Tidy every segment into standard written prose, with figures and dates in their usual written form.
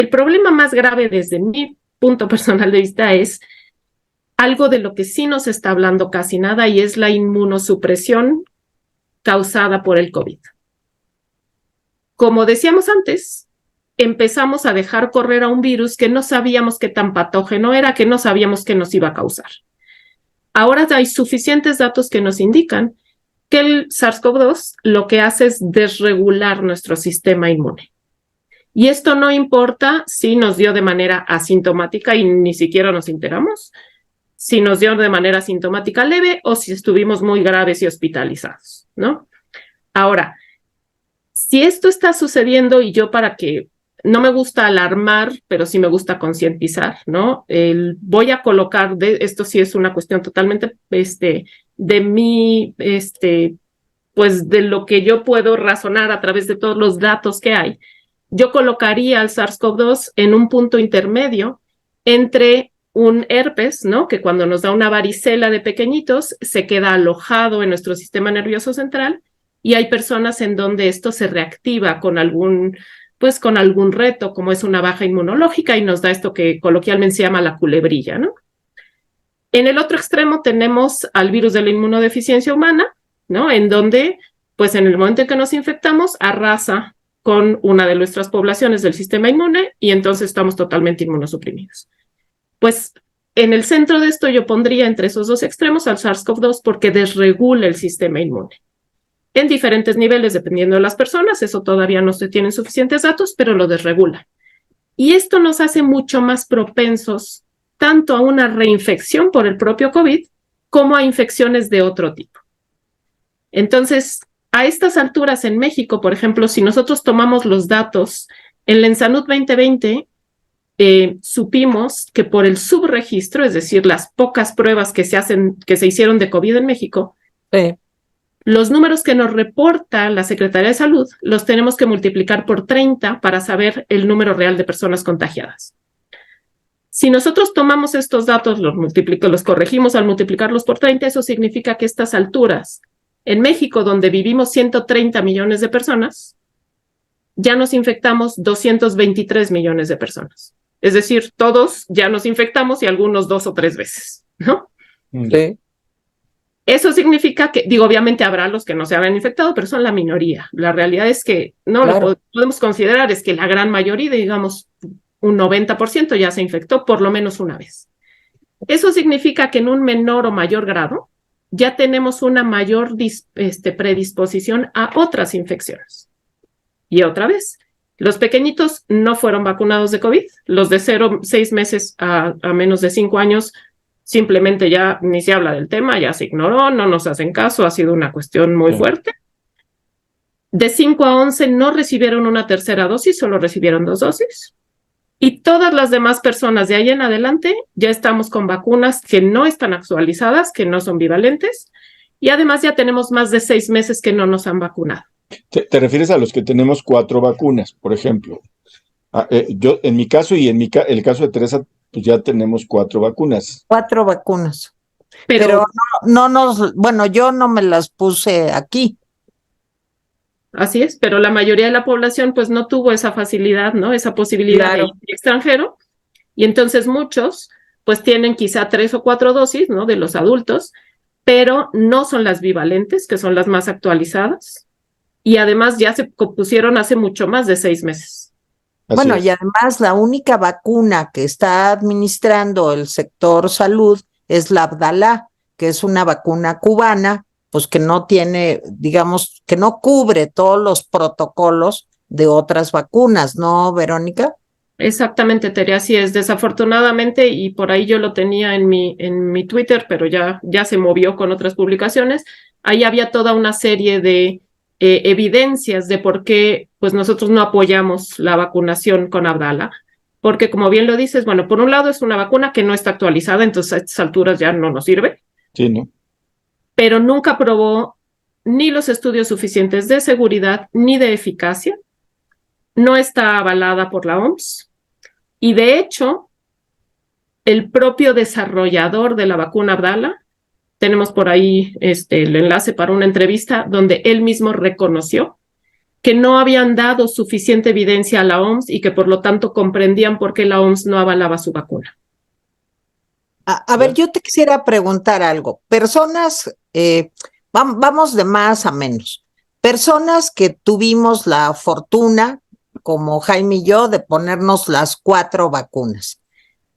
El problema más grave desde mi punto personal de vista es algo de lo que sí no se está hablando casi nada, y es la inmunosupresión causada por el COVID. Como decíamos antes, empezamos a dejar correr a un virus que no sabíamos qué tan patógeno era, que no sabíamos qué nos iba a causar. Ahora hay suficientes datos que nos indican que el SARS-CoV-2 lo que hace es desregular nuestro sistema inmune. Y esto no importa si nos dio de manera asintomática y ni siquiera nos enteramos, si nos dio de manera asintomática leve o si estuvimos muy graves y hospitalizados, ¿no? Ahora, si esto está sucediendo, y yo, para que no me gusta alarmar, pero sí me gusta concientizar, ¿no? Voy a colocar, esto sí es una cuestión totalmente de mí, pues de lo que yo puedo razonar a través de todos los datos que hay. Yo colocaría al SARS-CoV-2 en un punto intermedio entre un herpes, ¿no? Que cuando nos da una varicela de pequeñitos se queda alojado en nuestro sistema nervioso central, y hay personas en donde esto se reactiva con algún reto, como es una baja inmunológica, y nos da esto que coloquialmente se llama la culebrilla, ¿no? En el otro extremo tenemos al virus de la inmunodeficiencia humana, ¿no? En donde, pues en el momento en que nos infectamos, arrasa con una de nuestras poblaciones del sistema inmune, y entonces estamos totalmente inmunosuprimidos. Pues en el centro de esto yo pondría entre esos dos extremos al SARS-CoV-2, porque desregula el sistema inmune en diferentes niveles dependiendo de las personas. Eso todavía no se tienen suficientes datos, pero lo desregula. Y esto nos hace mucho más propensos tanto a una reinfección por el propio COVID como a infecciones de otro tipo. Entonces, a estas alturas en México, por ejemplo, si nosotros tomamos los datos en la ENSANUD 2020, supimos que por el subregistro, es decir, las pocas pruebas que se hicieron de COVID en México, los números que nos reporta la Secretaría de Salud los tenemos que multiplicar por 30 para saber el número real de personas contagiadas. Si nosotros tomamos estos datos, los corregimos al multiplicarlos por 30, eso significa que a estas alturas, en México, donde vivimos 130 millones de personas, ya nos infectamos 223 millones de personas. Es decir, todos ya nos infectamos, y algunos 2 o 3 veces, ¿no? Sí. Eso significa que, obviamente habrá los que no se habrán infectado, pero son la minoría. La realidad es que no lo podemos considerar, es que la gran mayoría, digamos un 90%, ya se infectó por lo menos una vez. Eso significa que en un menor o mayor grado ya tenemos una mayor predisposición a otras infecciones. Y otra vez, los pequeñitos no fueron vacunados de COVID, los de 6 meses a menos de 5 años simplemente ya ni se habla del tema, ya se ignoró, no nos hacen caso, ha sido una cuestión muy fuerte. De 5 a 11 no recibieron una tercera dosis, solo recibieron 2 dosis. Y todas las demás personas de ahí en adelante ya estamos con vacunas que no están actualizadas, que no son bivalentes, y además ya tenemos más de 6 meses que no nos han vacunado. ¿Te refieres a los que tenemos 4 vacunas, por ejemplo? Yo, en mi caso y el caso de Teresa, pues ya tenemos 4 vacunas. 4 vacunas. Pero bueno, yo no me las puse aquí. Así es, pero la mayoría de la población pues no tuvo esa facilidad, ¿no? Esa posibilidad de ir extranjero, y entonces muchos pues tienen quizá 3 o 4 dosis, ¿no? De los adultos, pero no son las bivalentes, que son las más actualizadas, y además ya se pusieron hace mucho más de 6 meses. Bueno, y además la única vacuna que está administrando el sector salud es la Abdala, que es una vacuna cubana, pues que no tiene, digamos, que no cubre todos los protocolos de otras vacunas, ¿no, Verónica? Exactamente, Tere, así es. Desafortunadamente, y por ahí yo lo tenía en mi Twitter, pero ya se movió con otras publicaciones, ahí había toda una serie de evidencias de por qué pues nosotros no apoyamos la vacunación con Abdala, porque como bien lo dices, bueno, por un lado es una vacuna que no está actualizada, entonces a estas alturas ya no nos sirve. Sí, ¿no? Pero nunca probó ni los estudios suficientes de seguridad ni de eficacia, no está avalada por la OMS, y de hecho, el propio desarrollador de la vacuna Abdala, tenemos por ahí el enlace para una entrevista donde él mismo reconoció que no habían dado suficiente evidencia a la OMS y que por lo tanto comprendían por qué la OMS no avalaba su vacuna. A ver, yo te quisiera preguntar algo. Personas, vamos de más a menos. Personas que tuvimos la fortuna, como Jaime y yo, de ponernos las 4 vacunas.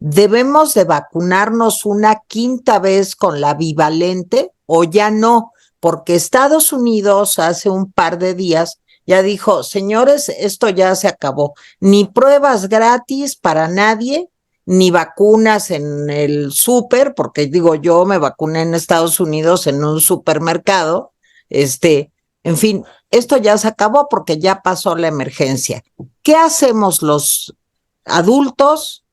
¿Debemos de vacunarnos una 5ª vez con la bivalente o ya no? Porque Estados Unidos hace un par de días ya dijo, señores, esto ya se acabó. Ni pruebas gratis para nadie, ni vacunas en el súper, porque digo, yo me vacuné en Estados Unidos en un supermercado, en fin, esto ya se acabó porque ya pasó la emergencia. ¿Qué hacemos los adultos,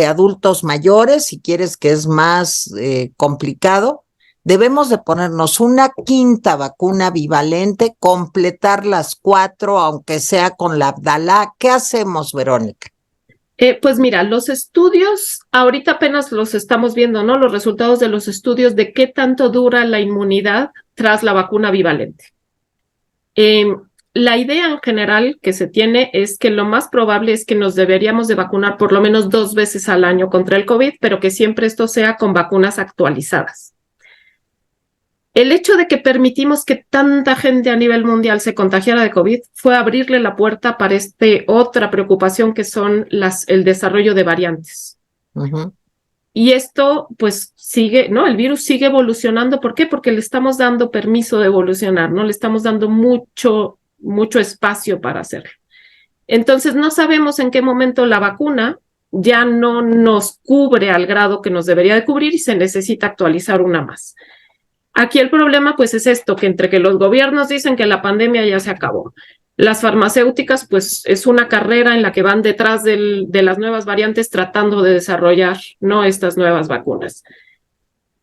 adultos mayores, si quieres que es más complicado? Debemos de ponernos una 5ª vacuna bivalente, completar las 4, aunque sea con la Abdalá. ¿Qué hacemos, Verónica? Pues mira, los estudios, ahorita apenas los estamos viendo, ¿no? Los resultados de los estudios de qué tanto dura la inmunidad tras la vacuna bivalente. La idea en general que se tiene es que lo más probable es que nos deberíamos de vacunar por lo menos 2 veces al año contra el COVID, pero que siempre esto sea con vacunas actualizadas. El hecho de que permitimos que tanta gente a nivel mundial se contagiara de COVID fue abrirle la puerta para otra preocupación que son el desarrollo de variantes. Uh-huh. Y esto pues sigue, ¿no? El virus sigue evolucionando. ¿Por qué? Porque le estamos dando permiso de evolucionar, ¿no? Le estamos dando mucho espacio para hacerlo. Entonces no sabemos en qué momento la vacuna ya no nos cubre al grado que nos debería de cubrir y se necesita actualizar una más. Aquí el problema pues es esto, que entre que los gobiernos dicen que la pandemia ya se acabó, las farmacéuticas pues es una carrera en la que van detrás de las nuevas variantes tratando de desarrollar, ¿no?, estas nuevas vacunas.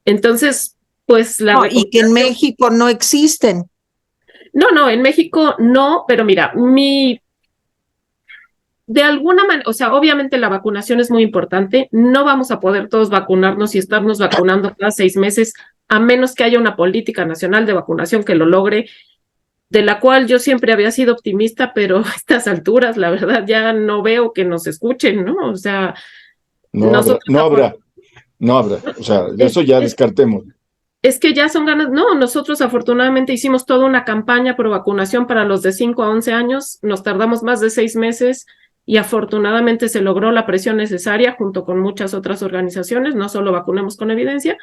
Entonces, pues y que en México no existen. No, en México no, pero mira, de alguna manera, o sea, obviamente la vacunación es muy importante, no vamos a poder todos vacunarnos y estarnos vacunando cada 6 meses, a menos que haya una política nacional de vacunación que lo logre, de la cual yo siempre había sido optimista, pero a estas alturas, la verdad, ya no veo que nos escuchen, ¿no? O sea, no habrá, o sea, eso ya descartemos. Es que ya son ganas, no, nosotros afortunadamente hicimos toda una campaña pro vacunación para los de 5 a 11 años, nos tardamos más de 6 meses y afortunadamente se logró la presión necesaria junto con muchas otras organizaciones, no solo Vacunemos con Evidencia,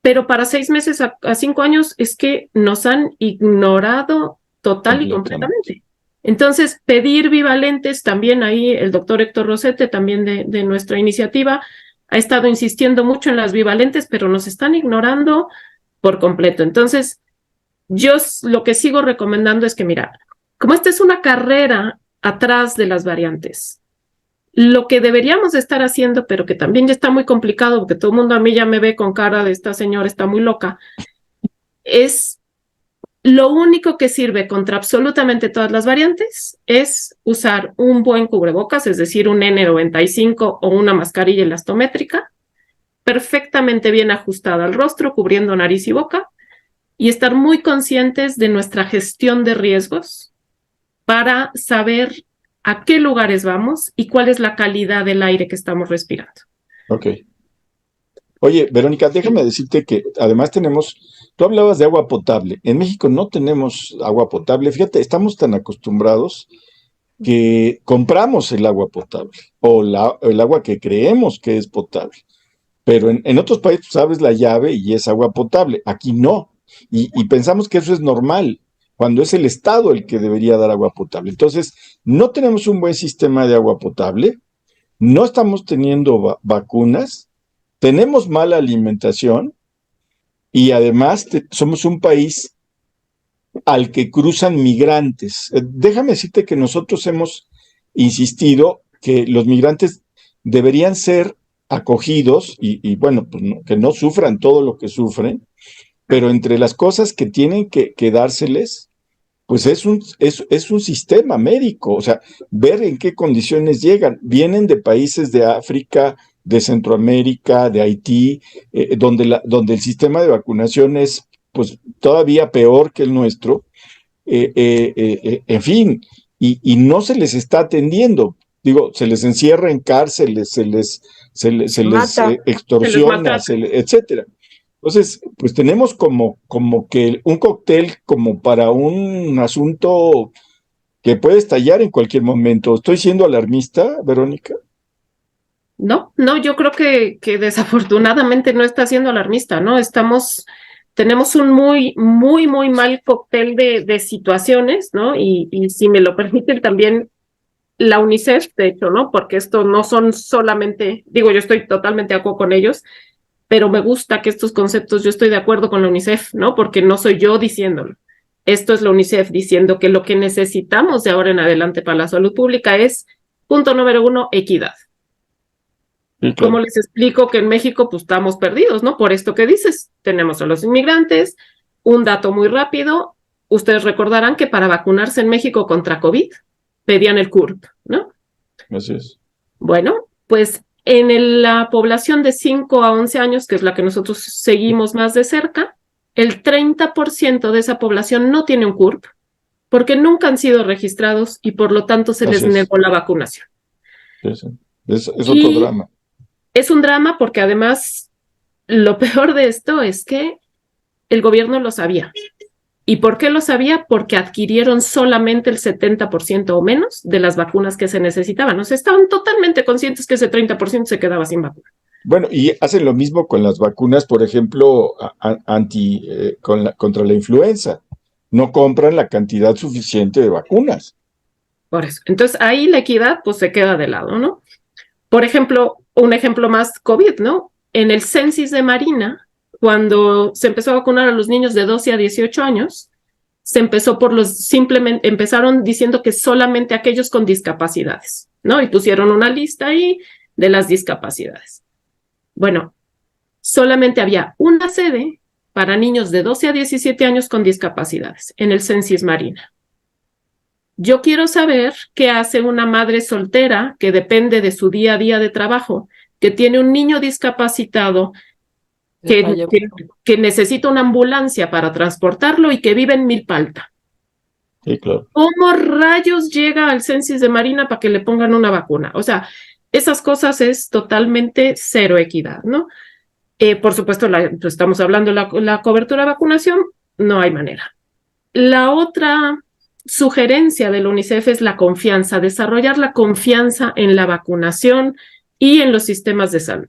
pero para 6 meses a 5 años es que nos han ignorado total y completamente. Entonces, pedir bivalentes, también ahí el doctor Héctor Rosete, también de nuestra iniciativa, ha estado insistiendo mucho en las bivalentes, pero nos están ignorando por completo. Entonces, yo lo que sigo recomendando es que, mira, como esta es una carrera atrás de las variantes, lo que deberíamos estar haciendo, pero que también ya está muy complicado, porque todo el mundo a mí ya me ve con cara de esta señora está muy loca, es lo único que sirve contra absolutamente todas las variantes es usar un buen cubrebocas, es decir, un N95 o una mascarilla elastométrica, perfectamente bien ajustada al rostro, cubriendo nariz y boca, y estar muy conscientes de nuestra gestión de riesgos para saber a qué lugares vamos y cuál es la calidad del aire que estamos respirando. Ok. Oye, Verónica, déjame decirte que además tú hablabas de agua potable. En México no tenemos agua potable. Fíjate, estamos tan acostumbrados que compramos el agua potable o el agua que creemos que es potable. Pero en otros países sabes la llave y es agua potable. Aquí no. Y pensamos que eso es normal, cuando es el Estado el que debería dar agua potable. Entonces, no tenemos un buen sistema de agua potable, no estamos teniendo vacunas, tenemos mala alimentación y además somos un país al que cruzan migrantes. Déjame decirte que nosotros hemos insistido que los migrantes deberían ser acogidos y bueno, pues que no sufran todo lo que sufren, pero entre las cosas que tienen que dárseles, pues es un sistema médico, o sea, ver en qué condiciones llegan. Vienen de países de África, de Centroamérica, de Haití, donde el sistema de vacunación es pues todavía peor que el nuestro, en fin, y no se les está atendiendo. Digo, se les encierra en cárceles, se les extorsiona, etcétera. Entonces, pues tenemos como que un cóctel como para un asunto que puede estallar en cualquier momento. ¿Estoy siendo alarmista, Verónica? No, yo creo que desafortunadamente no está siendo alarmista, ¿no? Tenemos un muy mal cóctel de situaciones, ¿no? Y si me lo permiten también la UNICEF, de hecho, ¿no? Porque esto no son solamente, digo, yo estoy totalmente de acuerdo con ellos, pero me gusta que estos conceptos, yo estoy de acuerdo con la UNICEF, ¿no? Porque no soy yo diciéndolo. Esto es la UNICEF diciendo que lo que necesitamos de ahora en adelante para la salud pública es, punto número 1, equidad. Sí, claro. ¿Cómo les explico que en México pues estamos perdidos, ¿no? Por esto que dices, tenemos a los inmigrantes. Un dato muy rápido, ustedes recordarán que para vacunarse en México contra COVID pedían el CURP, ¿no? Así es. Bueno, pues en la población de 5 a 11 años, que es la que nosotros seguimos más de cerca, el 30% de esa población no tiene un CURP porque nunca han sido registrados y por lo tanto se les negó la vacunación. Es otro drama. Es un drama porque además lo peor de esto es que el gobierno lo sabía. ¿Y por qué lo sabía? Porque adquirieron solamente el 70% o menos de las vacunas que se necesitaban. O sea, estaban totalmente conscientes que ese 30% se quedaba sin vacuna. Bueno, y hacen lo mismo con las vacunas, por ejemplo, contra la influenza. No compran la cantidad suficiente de vacunas. Por eso. Entonces, ahí la equidad, pues, se queda de lado, ¿no? Por ejemplo, un ejemplo más COVID, ¿no? En el Censis de Marina, cuando se empezó a vacunar a los niños de 12 a 18 años, se empezó simplemente empezaron diciendo que solamente aquellos con discapacidades, ¿no? Y pusieron una lista ahí de las discapacidades. Bueno, solamente había una sede para niños de 12 a 17 años con discapacidades en el Censis Marina. Yo quiero saber qué hace una madre soltera que depende de su día a día de trabajo, que tiene un niño discapacitado, que necesita una ambulancia para transportarlo y que vive en Milpa Alta. Sí, claro. ¿Cómo rayos llega al Censis de Marina para que le pongan una vacuna? O sea, esas cosas es totalmente cero equidad, ¿no? Por supuesto, pues estamos hablando de la cobertura de vacunación, no hay manera. La otra sugerencia de la UNICEF es la confianza, desarrollar la confianza en la vacunación y en los sistemas de salud.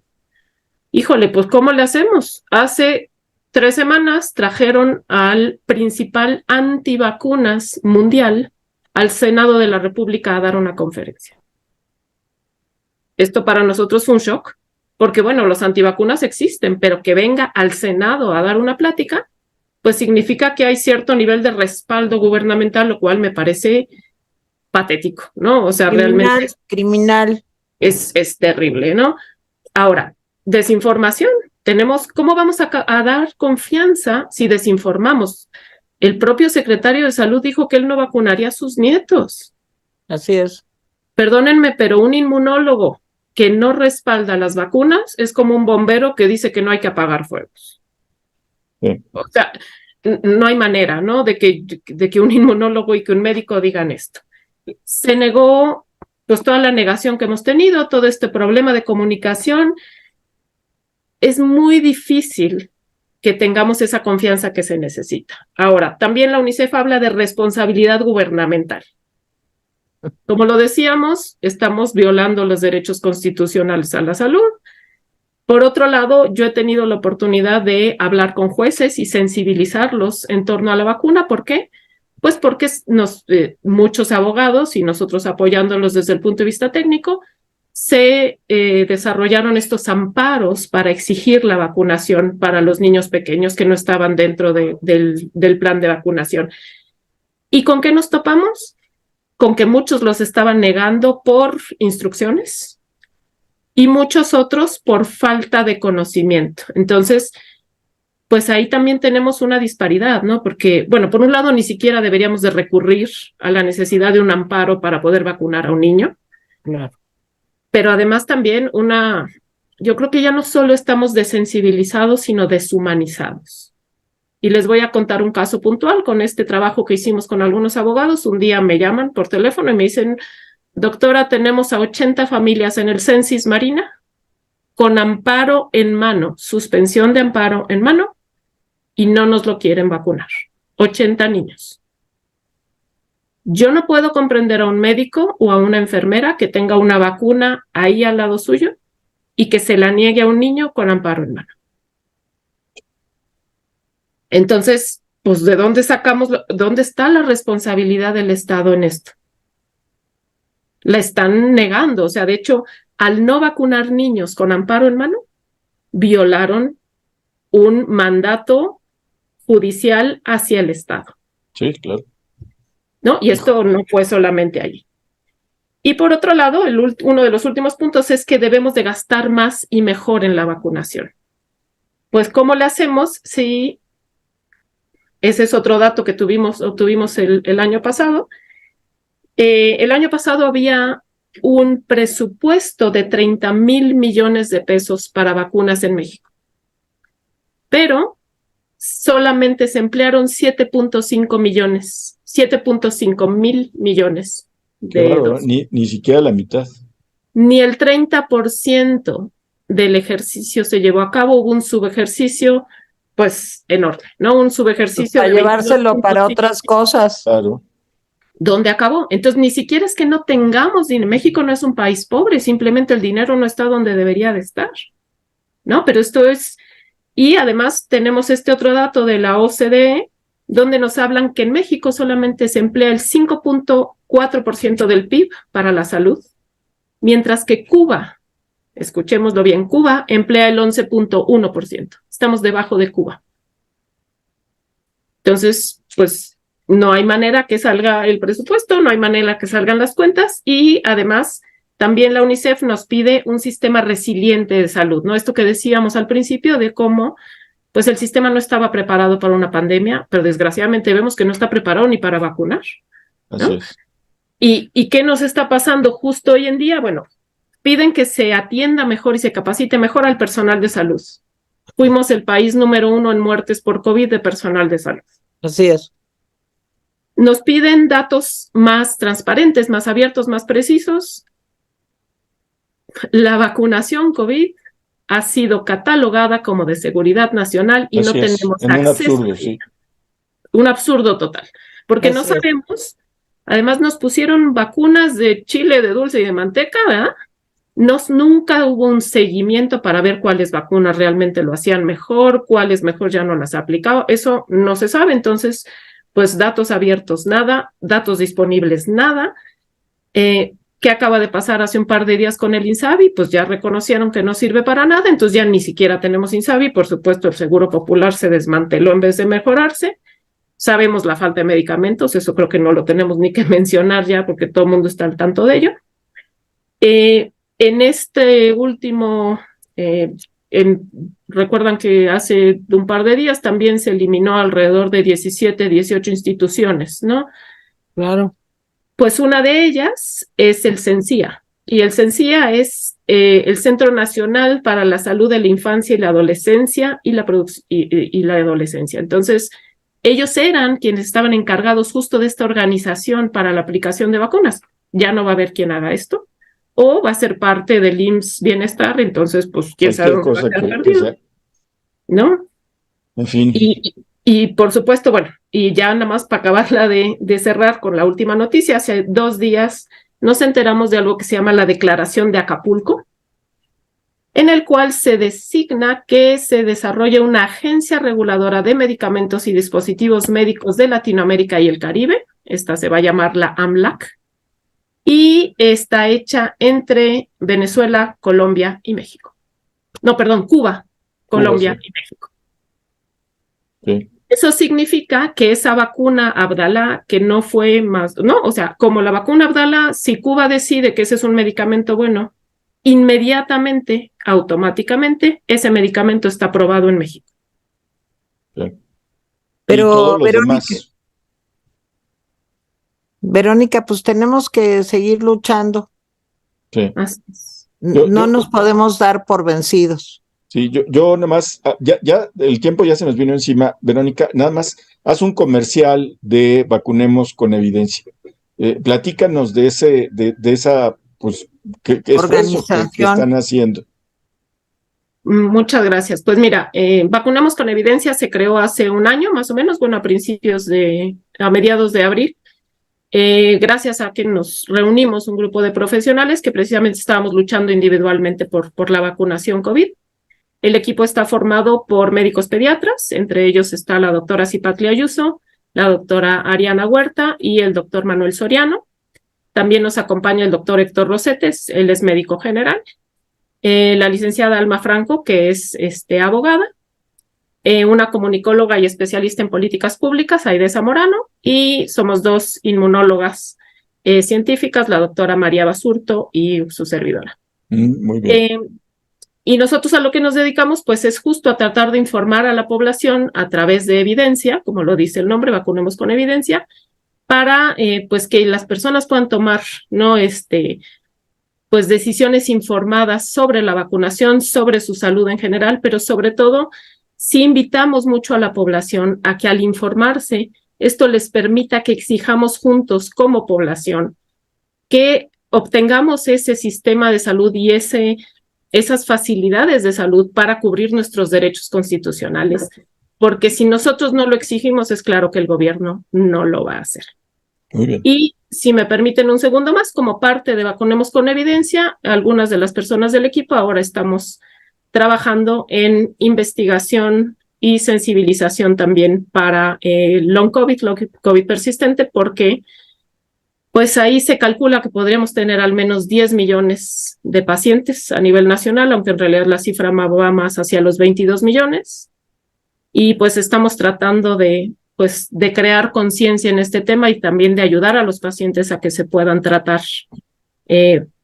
Híjole, pues ¿cómo le hacemos? Hace 3 semanas trajeron al principal antivacunas mundial al Senado de la República a dar una conferencia. Esto para nosotros fue un shock, porque bueno, los antivacunas existen, pero que venga al Senado a dar una plática, pues significa que hay cierto nivel de respaldo gubernamental, lo cual me parece patético, ¿no? O sea, realmente criminal. Es terrible, ¿no? Ahora, desinformación. ¿Cómo vamos a dar confianza si desinformamos? El propio secretario de Salud dijo que él no vacunaría a sus nietos. Así es. Perdónenme, pero un inmunólogo que no respalda las vacunas es como un bombero que dice que no hay que apagar fuegos. Sí. O sea, no hay manera, ¿no? De que un inmunólogo y que un médico digan esto. Se negó, pues, toda la negación que hemos tenido, todo este problema de comunicación. Es muy difícil que tengamos esa confianza que se necesita. Ahora, también la UNICEF habla de responsabilidad gubernamental. Como lo decíamos, estamos violando los derechos constitucionales a la salud. Por otro lado, yo he tenido la oportunidad de hablar con jueces y sensibilizarlos en torno a la vacuna. ¿Por qué? Pues porque muchos abogados y nosotros apoyándolos desde el punto de vista técnico, se desarrollaron estos amparos para exigir la vacunación para los niños pequeños que no estaban dentro del plan de vacunación. ¿Y con qué nos topamos? Con que muchos los estaban negando por instrucciones y muchos otros por falta de conocimiento. Entonces, pues ahí también tenemos una disparidad, ¿no? Porque, bueno, por un lado ni siquiera deberíamos de recurrir a la necesidad de un amparo para poder vacunar a un niño. Claro. Pero además también yo creo que ya no solo estamos desensibilizados, sino deshumanizados. Y les voy a contar un caso puntual con este trabajo que hicimos con algunos abogados. Un día me llaman por teléfono y me dicen, doctora, tenemos a 80 familias en el Censis Marina con amparo en mano, suspensión de amparo en mano, y no nos lo quieren vacunar. 80 niños. Yo no puedo comprender a un médico o a una enfermera que tenga una vacuna ahí al lado suyo y que se la niegue a un niño con amparo en mano. Entonces, pues, ¿de dónde sacamos, dónde está la responsabilidad del Estado en esto? La están negando. O sea, de hecho, al no vacunar niños con amparo en mano, violaron un mandato judicial hacia el Estado. Sí, claro. ¿No? Y esto no fue solamente allí. Y por otro lado, uno de los últimos puntos es que debemos de gastar más y mejor en la vacunación. Pues, ¿cómo le hacemos si ese es otro dato que obtuvimos el año pasado? El año pasado había un presupuesto de 30,000 millones de pesos para vacunas en México, pero solamente se emplearon 7.5 millones, 7.5 mil millones de Claro, ni siquiera la mitad. Ni el 30% del ejercicio se llevó a cabo. Hubo un subejercicio, pues, enorme, ¿no? Un subejercicio para de llevárselo para 22.5. otras cosas. Claro. ¿Dónde acabó? Entonces, ni siquiera es que no tengamos dinero. México no es un país pobre, simplemente el dinero no está donde debería de estar, ¿no? Pero esto es... Y además tenemos este otro dato de la OCDE, donde nos hablan que en México solamente se emplea el 5.4% del PIB para la salud, mientras que Cuba, escuchémoslo bien, Cuba emplea el 11.1%. Estamos debajo de Cuba. Entonces, pues, no hay manera que salga el presupuesto, no hay manera que salgan las cuentas, y además también la UNICEF nos pide un sistema resiliente de salud, ¿no? Esto que decíamos al principio de cómo, pues, el sistema no estaba preparado para una pandemia, pero desgraciadamente vemos que no está preparado ni para vacunar, ¿no? Así es. ¿Y qué nos está pasando justo hoy en día? Bueno, piden que se atienda mejor y se capacite mejor al personal de salud. Fuimos el país número 1 en muertes por COVID de personal de salud. Así es. Nos piden datos más transparentes, más abiertos, más precisos. La vacunación COVID ha sido catalogada como de seguridad nacional y Así no es. tenemos En un acceso. absurdo, sí. Un absurdo total, porque no Así es. sabemos. Además, nos pusieron vacunas de chile, de dulce y de manteca, ¿verdad? Nunca hubo un seguimiento para ver cuáles vacunas realmente lo hacían mejor, cuáles mejor ya no las ha aplicado. Eso no se sabe. Entonces, pues, datos abiertos, nada, datos disponibles, nada. ¿Qué acaba de pasar hace un par de días con el INSABI? Pues ya reconocieron que no sirve para nada, entonces ya ni siquiera tenemos INSABI. Por supuesto, el Seguro Popular se desmanteló en vez de mejorarse. Sabemos la falta de medicamentos, eso creo que no lo tenemos ni que mencionar ya porque todo el mundo está al tanto de ello. En este último, recuerdan que hace un par de días también se eliminó alrededor de 17, 18 instituciones, ¿no? Claro. Pues una de ellas es el CENSIA, y el CENSIA es el Centro Nacional para la Salud de la Infancia y la Adolescencia y la Adolescencia. Entonces, ellos eran quienes estaban encargados justo de esta organización para la aplicación de vacunas. Ya no va a haber quien haga esto, o va a ser parte del IMSS Bienestar, entonces, pues, quién sabe dónde va a quedar perdido, ¿no? En fin. Y por supuesto, bueno, y ya nada más para acabarla de cerrar con la última noticia, hace 2 días nos enteramos de algo que se llama la Declaración de Acapulco, en el cual se designa que se desarrolle una agencia reguladora de medicamentos y dispositivos médicos de Latinoamérica y el Caribe. Esta se va a llamar la AMLAC, y está hecha entre Venezuela, Colombia y México. No, perdón, Cuba, Colombia sí. y México. Sí. Eso significa que esa vacuna Abdala, que no fue más, no, o sea, como la vacuna Abdala, si Cuba decide que ese es un medicamento bueno, inmediatamente, automáticamente, ese medicamento está aprobado en México. Sí. Pero, y todos los Verónica, demás. Verónica, pues tenemos que seguir luchando. Sí. Así es. No nos podemos dar por vencidos. Sí, yo nada más, ya el tiempo ya se nos vino encima, Verónica, nada más haz un comercial de Vacunemos con Evidencia. Platícanos de esa, pues, qué esfuerzo que Organización. están haciendo. Muchas gracias. Pues mira, Vacunamos con Evidencia se creó hace un año más o menos, bueno, a mediados de abril, gracias a que nos reunimos un grupo de profesionales que precisamente estábamos luchando individualmente por la vacunación COVID. El equipo está formado por médicos pediatras, entre ellos está la doctora Cipatli Ayuso, la doctora Ariana Huerta y el doctor Manuel Soriano. También nos acompaña el doctor Héctor Rosetes, él es médico general. La licenciada Alma Franco, que es abogada, una comunicóloga y especialista en políticas públicas, Aide Zamorano, y somos 2 inmunólogas científicas, la doctora María Basurto y su servidora. Muy bien. Y nosotros a lo que nos dedicamos, pues es justo a tratar de informar a la población a través de evidencia, como lo dice el nombre, Vacunemos con Evidencia, para pues que las personas puedan tomar, ¿no? Pues decisiones informadas sobre la vacunación, sobre su salud en general, pero sobre todo, sí invitamos mucho a la población a que al informarse, esto les permita que exijamos juntos como población que obtengamos ese sistema de salud y esas facilidades de salud para cubrir nuestros derechos constitucionales, porque si nosotros no lo exigimos, es claro que el gobierno no lo va a hacer. Muy bien. Y si me permiten un segundo más, como parte de Vacunemos con Evidencia, algunas de las personas del equipo ahora estamos trabajando en investigación y sensibilización también para long COVID persistente, porque pues ahí se calcula que podríamos tener al menos 10 millones de pacientes a nivel nacional, aunque en realidad la cifra va más hacia los 22 millones. Y pues estamos tratando de crear conciencia en este tema y también de ayudar a los pacientes a que se puedan tratar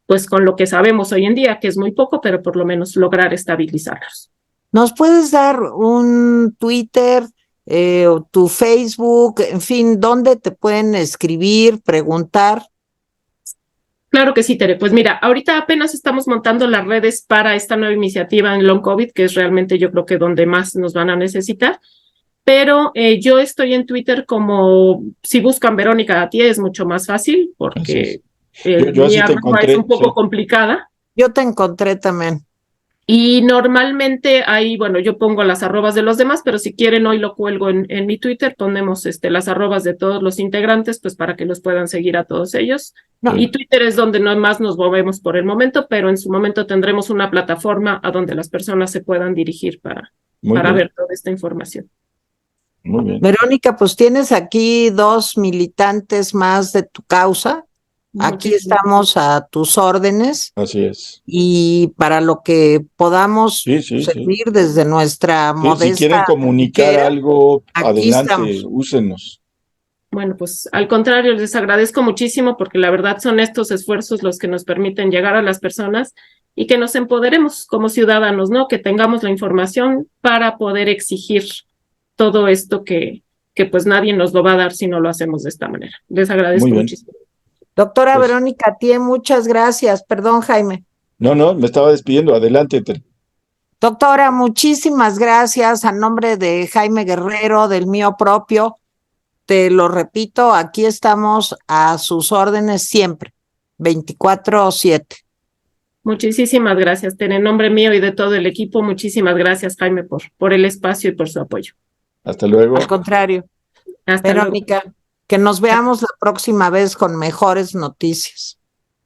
pues con lo que sabemos hoy en día, que es muy poco, pero por lo menos lograr estabilizarlos. ¿Nos puedes dar un Twitter, o tu Facebook, en fin, dónde te pueden escribir, preguntar? Claro que sí, Tere. Pues mira, ahorita apenas estamos montando las redes para esta nueva iniciativa en Long COVID, que es realmente yo creo que donde más nos van a necesitar. Pero yo estoy en Twitter como, si buscan Verónica Atié es mucho más fácil, porque yo mi así te arroba encontré, es un poco sí. complicada. Yo te encontré también. Y normalmente ahí, bueno, yo pongo las arrobas de los demás, pero si quieren hoy lo cuelgo en mi Twitter, ponemos las arrobas de todos los integrantes, pues para que los puedan seguir a todos ellos. No. Y Twitter es donde no más nos movemos por el momento, pero en su momento tendremos una plataforma a donde las personas se puedan dirigir para ver toda esta información. Muy bien. Verónica, pues tienes aquí 2 militantes más de tu causa. Aquí Muchísimas estamos a tus órdenes. Así es. Y para lo que podamos servir desde nuestra modesta. Si quieren comunicar algo, aquí adelante, estamos. úsenos. Bueno, pues al contrario, les agradezco muchísimo porque la verdad son estos esfuerzos los que nos permiten llegar a las personas y que nos empoderemos como ciudadanos, ¿no? Que tengamos la información para poder exigir todo esto que pues nadie nos lo va a dar si no lo hacemos de esta manera. Les agradezco muchísimo. Doctora Verónica Atié, muchas gracias. Perdón, Jaime. No, me estaba despidiendo. Adelante, Tere. Doctora, muchísimas gracias. A nombre de Jaime Guerrero, del mío propio, te lo repito, aquí estamos a sus órdenes siempre, 24/7. Muchísimas gracias, Tere. En nombre mío y de todo el equipo, muchísimas gracias, Jaime, por el espacio y por su apoyo. Hasta luego. Al contrario. Hasta Verónica, luego. que nos veamos la próxima vez con mejores noticias.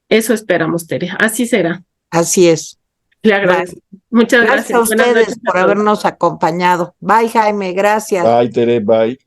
Eso esperamos, Tere. Así será. Así es. Le agradezco. Muchas gracias. Gracias a ustedes por habernos acompañado. Bye, Jaime. Gracias. Bye, Tere. Bye.